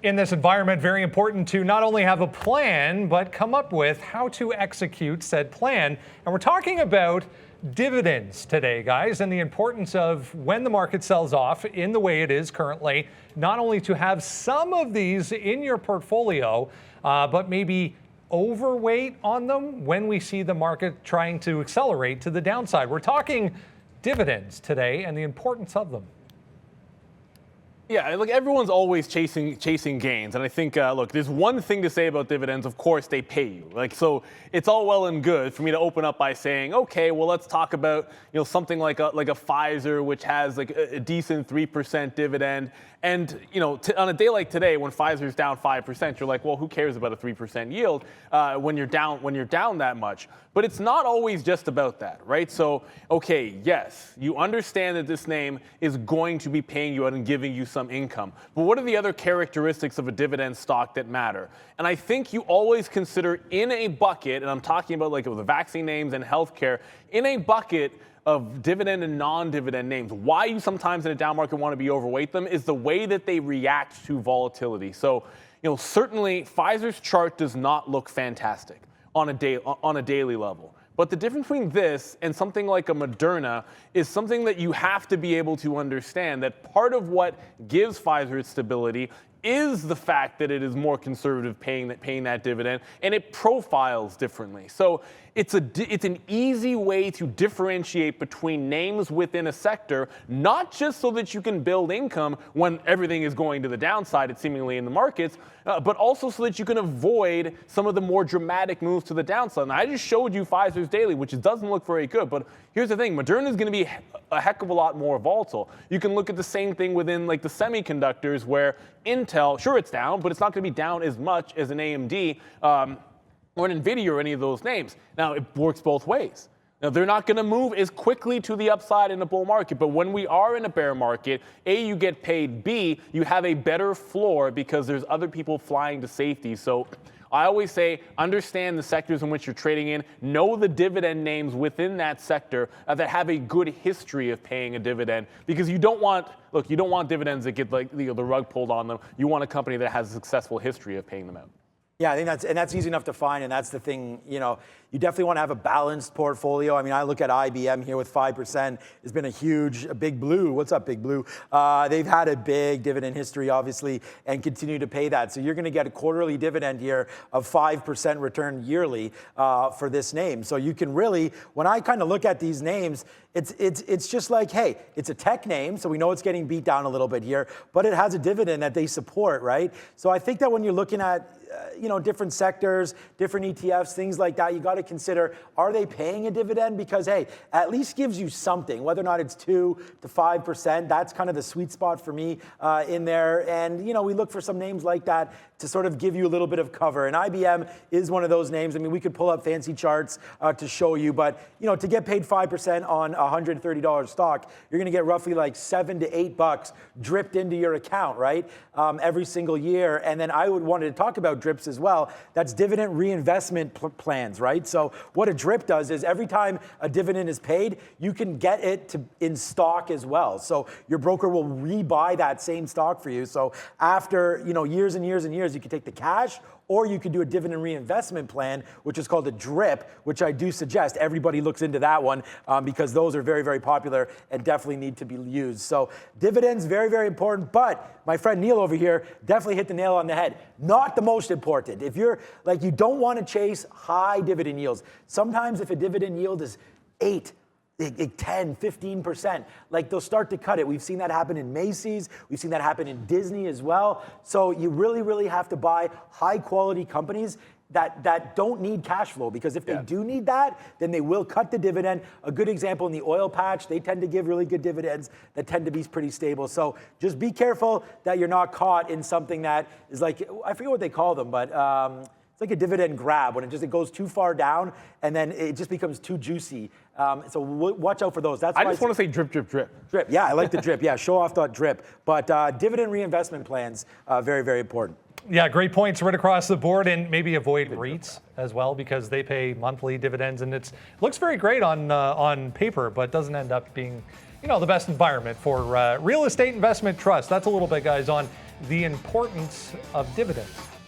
In this environment, very important to not only have a plan, but come up with how to execute said plan. And we're talking about dividends today, guys, and the importance of when the market sells off in the way it is currently, not only to have some of these in your portfolio, but maybe overweight on them when we see the market trying to accelerate to the downside. We're talking dividends today and the importance of them. Yeah, look, everyone's always chasing gains, and I think look, there's one thing to say about dividends. Of course, they pay you. So it's all well and good for me to open up by saying, okay, well, let's talk about something like a Pfizer, which has like a decent 3% dividend, and on a day like today, when Pfizer's down 5%, you're like, well, who cares about a 3% yield when you're down that much? But it's not always just about that, right? So, okay, yes, you understand that this name is going to be paying you out and giving you some income. But what are the other characteristics of a dividend stock that matter? And I think you always consider in a bucket, and I'm talking about like the vaccine names and healthcare, in a bucket of dividend and non-dividend names, why you sometimes in a down market want to be overweight them is the way that they react to volatility. So, certainly Pfizer's chart does not look fantastic on a daily level. But the difference between this and something like a Moderna is something that you have to be able to understand, that part of what gives Pfizer its stability is the fact that it is more conservative paying that dividend, and it profiles differently. So it's an easy way to differentiate between names within a sector, not just so that you can build income when everything is going to the downside, it's seemingly in the markets, but also so that you can avoid some of the more dramatic moves to the downside. And I just showed you Pfizer's daily, which doesn't look very good, but here's the thing, Moderna is going to be a heck of a lot more volatile. You can look at the same thing within like the semiconductors, where Intel, sure, it's down, but it's not going to be down as much as an AMD or an NVIDIA or any of those names. Now, it works both ways. Now, they're not going to move as quickly to the upside in a bull market, but when we are in a bear market, A, you get paid, B, you have a better floor because there's other people flying to safety. So I always say, understand the sectors in which you're trading in, know the dividend names within that sector that have a good history of paying a dividend, because you don't want dividends that get like the rug pulled on them. You want a company that has a successful history of paying them out. Yeah, I think that's easy enough to find, and that's the thing, you definitely want to have a balanced portfolio. I mean, I look at IBM here with 5%. It's been a big blue. What's up, Big Blue? They've had a big dividend history, obviously, and continue to pay that. So you're going to get a quarterly dividend here of 5% return yearly for this name. So you can really, when I kind of look at these names, it's just like, hey, it's a tech name, so we know it's getting beat down a little bit here, but it has a dividend that they support, right? So I think that when you're looking at different sectors, different ETFs, things like that, you got to consider, are they paying a dividend? Because, hey, at least gives you something, whether or not it's 2 to 5%. That's kind of the sweet spot for me in there. And, we look for some names like that to sort of give you a little bit of cover. And IBM is one of those names. I mean, we could pull up fancy charts to show you, but, to get paid 5% on a $130 stock, you're going to get roughly like $7 to $8 dripped into your account, right? Every single year. And then I would want to talk about drips as well. That's dividend reinvestment plans, right? So what a drip does is every time a dividend is paid, you can get it in stock as well. So your broker will rebuy that same stock for you. So after years and years and years, you can take the cash, or you could do a dividend reinvestment plan, which is called a DRIP, which I do suggest everybody looks into that one because those are very, very popular and definitely need to be used. So dividends, very, very important. But my friend Neil over here definitely hit the nail on the head. Not the most important. If you're like, you don't want to chase high dividend yields. Sometimes if a dividend yield is 8, 10, 15%, like they'll start to cut it. We've seen that happen in Macy's. We've seen that happen in Disney as well. So you really, really have to buy high quality companies that don't need cash flow, because if they do need that, then they will cut the dividend. A good example in the oil patch, they tend to give really good dividends that tend to be pretty stable. So just be careful that you're not caught in something that is like, I forget what they call them, but it's like a dividend grab when it goes too far down and then it just becomes too juicy. So watch out for those. That's I just want to say drip, drip, drip. Drip, yeah, I like the drip. Yeah, show off that drip. But dividend reinvestment plans, very, very important. Yeah, great points right across the board, and maybe avoid REITs as well because they pay monthly dividends, and it looks very great on paper, but doesn't end up being, the best environment for real estate investment trust. That's a little bit, guys, on the importance of dividends.